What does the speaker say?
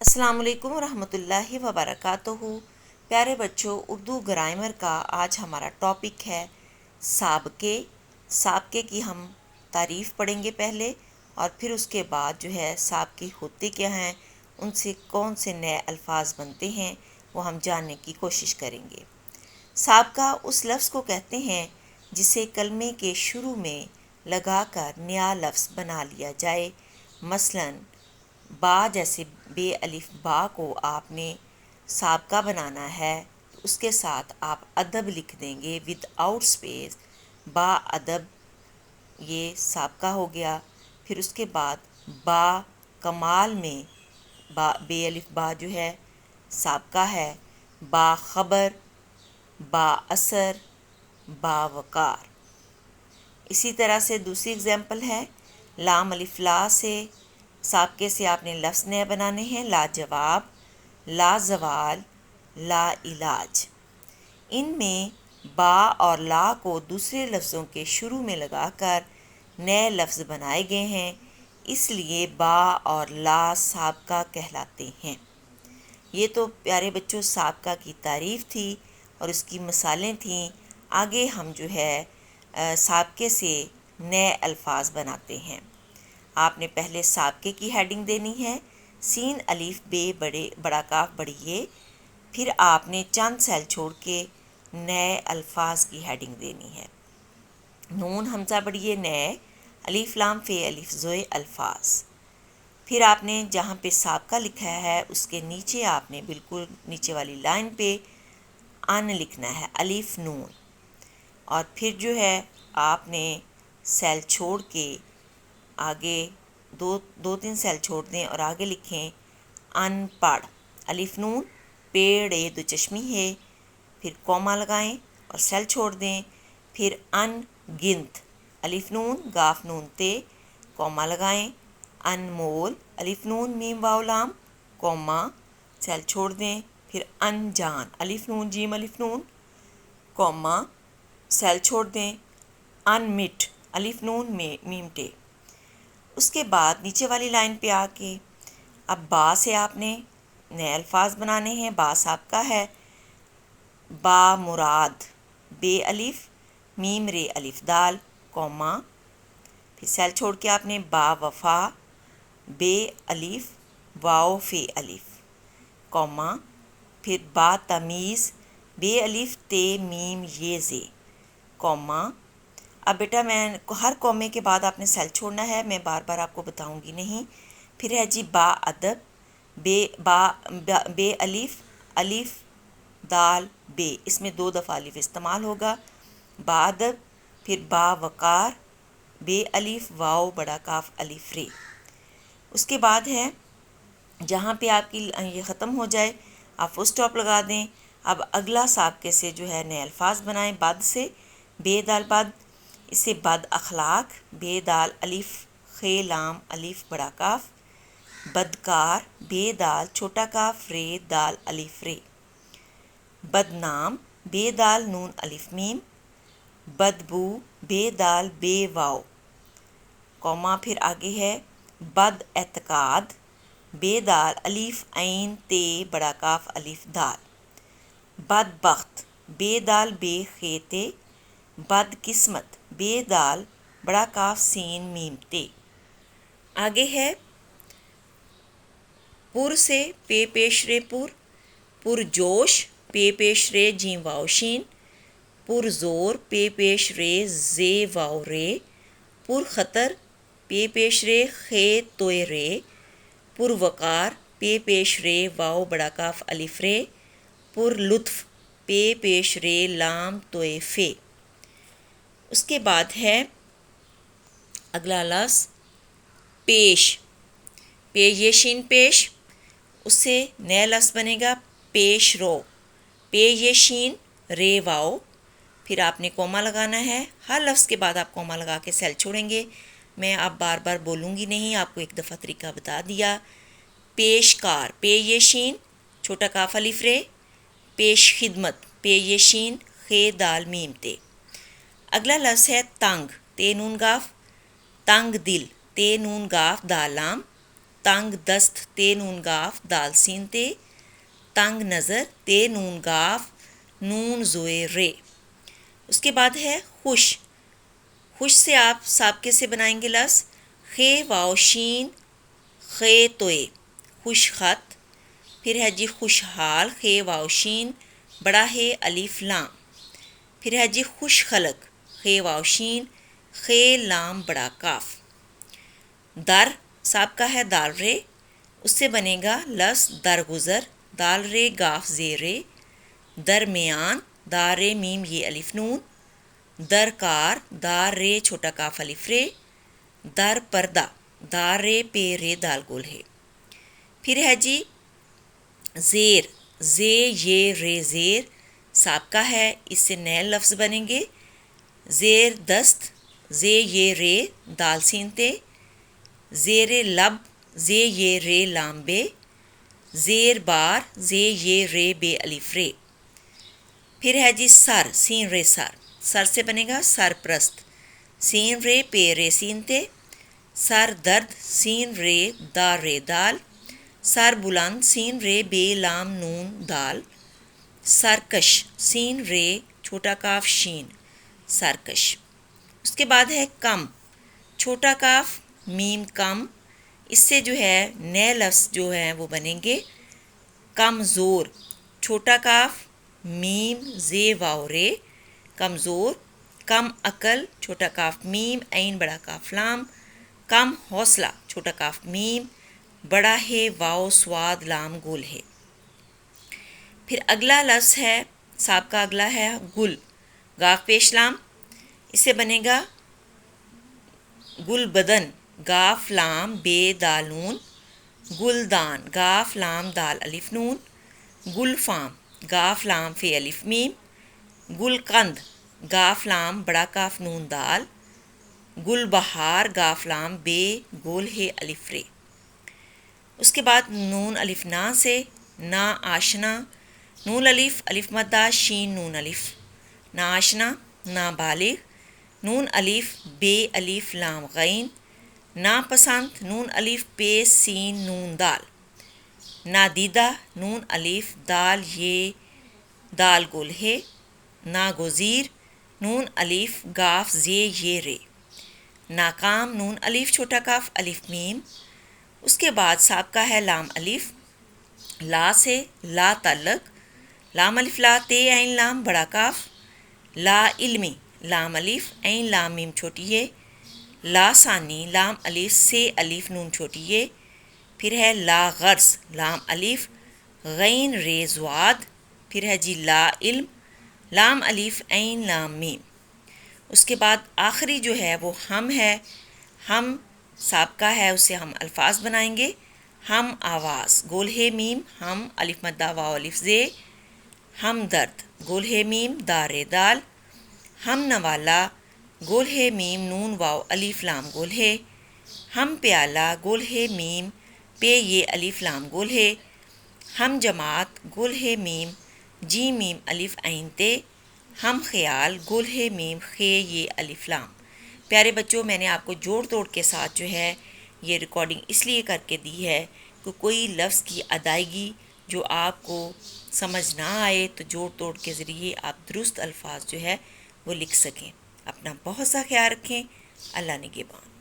السلام علیکم ورحمۃ اللہ وبرکاتہ۔ پیارے بچوں، اردو گرامر کا آج ہمارا ٹاپک ہے سابقے۔ سابقے کی ہم تعریف پڑھیں گے پہلے، اور پھر اس کے بعد جو ہے سابقے ہوتے کیا ہیں، ان سے کون سے نئے الفاظ بنتے ہیں، وہ ہم جاننے کی کوشش کریں گے۔ سابقہ اس لفظ کو کہتے ہیں جسے کلمے کے شروع میں لگا کر نیا لفظ بنا لیا جائے۔ مثلاً با جیسے بے الف با کو آپ نے سابقہ بنانا ہے تو اس کے ساتھ آپ ادب لکھ دیں گے ود آؤٹ اسپیس، با ادب، یہ سابقہ ہو گیا۔ پھر اس کے بعد با کمال میں بے الف با جو ہے سابقہ ہے۔ با خبر، با اثر، با وقار۔ اسی طرح سے دوسری اگزامپل ہے لام الف لا سے سابقے سے آپ نے لفظ نئے بنانے ہیں۔ لاجواب، لا زوال، لا علاج۔ ان میں با اور لا کو دوسرے لفظوں کے شروع میں لگا کر نئے لفظ بنائے گئے ہیں، اس لیے با اور لا سابقہ کہلاتے ہیں۔ یہ تو پیارے بچوں سابقہ کی تعریف تھی اور اس کی مثالیں تھیں۔ آگے ہم جو ہے سابقے سے نئے الفاظ بناتے ہیں۔ آپ نے پہلے سابقے کی ہیڈنگ دینی ہے، سین الف بے بڑا کاف بڑی اے، پھر آپ نے چند سیل چھوڑ کے نئے الفاظ کی ہیڈنگ دینی ہے۔ نون حمزہ بڑی اے نئے، الف لام فے الف زوئے الفاظ۔ پھر آپ نے جہاں پہ سابقہ لکھا ہے اس کے نیچے آپ نے بالکل نیچے والی لائن پہ ان لکھنا ہے، الف نون، اور پھر جو ہے آپ نے سیل چھوڑ کے آگے دو تین سیل چھوڑ دیں اور آگے لکھیں ان پڑھ، الف نون پیڑ اے دو چشمی ہے، پھر کوما لگائیں اور سیل چھوڑ دیں، پھر ان گنت، الف نون گاف نون تے، کوما لگائیں، انمول، الف نون میم واو لام، کوما، سیل چھوڑ دیں، پھر انجان، الف نون جیم الف نون، کوما، سیل چھوڑ دیں، انمٹ، الف نون میم ٹے۔ اس کے بعد نیچے والی لائن پہ آ کے اب با سے آپ نے نئے الفاظ بنانے ہیں۔ با سابقہ ہے، با مراد، بے الف میم رے الف دال، کوما، پھر سیل چھوڑ کے آپ نے با وفا، بے الف واو فے الف، کوما، پھر با تمیز، بے الف تے میم یہ زے، کوما۔ اب بیٹا میں ہر کومے کے بعد آپ نے سیل چھوڑنا ہے، میں بار بار آپ کو بتاؤں گی نہیں۔ پھر ہے جی با ادب، بے الف الف دال بے، اس میں 2 دفعہ الف استعمال ہوگا، با ادب، پھر با وقار، بے الف واو بڑا کاف الف رے۔ اس کے بعد ہے جہاں پہ آپ کی یہ ختم ہو جائے آپ فل اسٹاپ لگا دیں۔ اب اگلا سابقے سے جو ہے نئے الفاظ بنائیں۔ بد سے بے دال بد، اس سے بد اخلاق، بے دال الف خے لام الف بڑا کاف، بدکار، بے دال چھوٹا کاف رے دال الف رے، بدنام، بے دال نون الف میم، بدبو، بے دال بے واو، کوما، پھر آگے ہے بد اعتقاد، بے دال الف عین تے بڑا کاف الف دال، بدبخت، بے دال بے خے تے، بد قسمت، بے دال بڑا کاف سین میم تے۔ آگے ہے پر سے پے پیش رے پر، پرجوش، پے پیش رے جیم واو شین، پر زور، پے پیش رے زے واو رے، پر خطر، پے پیش رے خے توئے رے، پر وقار، پے پیش رے واو بڑا کاف الف رے، پر لطف، پے پیش رے لام توئے فے۔ اس کے بعد ہے اگلا لفظ پیش، پے یہ شین پیش، اس سے نیا لفظ بنے گا پیش رو، پے یہ شین رے واؤ، پھر آپ نے کوما لگانا ہے، ہر لفظ کے بعد آپ کوما لگا کے سیل چھوڑیں گے۔ میں اب بار بار بولوں گی نہیں، آپ کو ایک دفعہ طریقہ بتا دیا۔ پیشکار، پے یہ شین چھوٹا کاف الف رے، پیش خدمت، پے یہ شین خے دال میم تے۔ اگلا لفظ ہے تنگ، تے نون گاف، تنگ دل، تے نون گاف دال لام، تنگ دست تے نون گاف دال سین تے، تنگ نظر تے نون گاف نون زوئے رے۔ اس کے بعد ہے خوش۔ خوش سے آپ سابقے سے بنائیں گے لفظ خے واؤ شین خے توئے، خوش خط۔ پھر ہے جی خوشحال، خے واؤ شین بڑا ہے الف لام۔ پھر ہے جی خوش خلق، خے واؤ شین خے لام بڑا کاف۔ در سابقہ ہے دال رے، اس سے بنے گا لفظ درگزر، دال رے گاف زے رے۔ درمیان دار رے میم یہ الف نون۔ درکار دار رے چھوٹا کاف الف رے۔ در پردہ دار رے پے رے دال گول ہے۔ پھر ہے جی زیر، زے یہ رے زیر سابقہ ہے، اس سے نئے لفظ بنیں گے زیر دست، زے یہ رے دال سین تے، زیر لب زے یہ رے لام بے، زیر بار زے یہ رے بے الف رے۔ پھر ہے جی سر، سین رے سر، سر سے بنے گا سرپرست، سین رے پے رے سین تے، سر درد سین رے دار رے دال، سر بلند سین رے بے لام نون دال، سرکش سین رے چھوٹا کاف شین سرکش۔ اس کے بعد ہے کم، چھوٹا کاف میم کم، اس سے جو ہے نئے لفظ جو ہیں وہ بنیں گے کمزور، چھوٹا کاف میم زے واؤ رے کمزور۔ کم عقل چھوٹا کاف میم عین بڑا کاف لام۔ کم حوصلہ چھوٹا کاف میم بڑا ہے واؤ سواد لام گول ہے۔ پھر اگلا لفظ ہے ساب کا اگلا ہے گل، گاف پیش لام، اس سے بنے گا گل بدن گاف لام بے دال نون، گلدان گاف لام دال الف نون، گل فام گاف لام فے الف میم، گل قند گاف لام بڑا کاف نون دال، گل بہار گاف لام بے گول ہے الف رے۔ اس کے بعد نون الف نا سے نا آشنا، نون الف الف مدہ شین نون الف، نا آشنا نابالغ، نون الف بے الف لام غین، ناپسند نون الف پے سین نون دال، نادیدہ نون الف دال یہ دال گول ہے، ناگزیر نون الف گاف زے یہ رے، ناکام نون الف چھوٹا کاف الف میم۔ اس کے بعد سابقہ ہے لام الف، لا سے لا تعلق، لام الف لا تے عین لام بڑا کاف، لا علمی لام الف عین لام میم چھوٹی ہے، لا ثانی لام الف سے الف نون چھوٹی ہے۔ پھر ہے لا غرض لام الف غین رے زواد۔ پھر ہے جی لا علم لام الف عین لام میم۔ اس کے بعد آخری جو ہے وہ ہم ہے، ہم سابقہ ہے، اسے ہم الفاظ بنائیں گے ہم آواز گول ہے میم ہم الف مدہ واو الف زے، ہم درد گول ہے میم دار دال، ہم نوالا گول ہے میم نون واو الف لام گول ہے، ہم پیالہ گول ہے میم پے یہ الف لام گول ہے، ہم جماعت گول ہے میم جی میم الف عین تے، ہم خیال گول ہے میم خے یہ الف لام۔ پیارے بچوں، میں نے آپ کو جوڑ توڑ کے ساتھ جو ہے یہ ریکارڈنگ اس لیے کر کے دی ہے کہ کوئی لفظ کی ادائیگی جو آپ کو سمجھ نہ آئے تو جوڑ توڑ کے ذریعے آپ درست الفاظ جو ہے وہ لکھ سکیں۔ اپنا بہت سا خیال رکھیں، اللہ نگہبان۔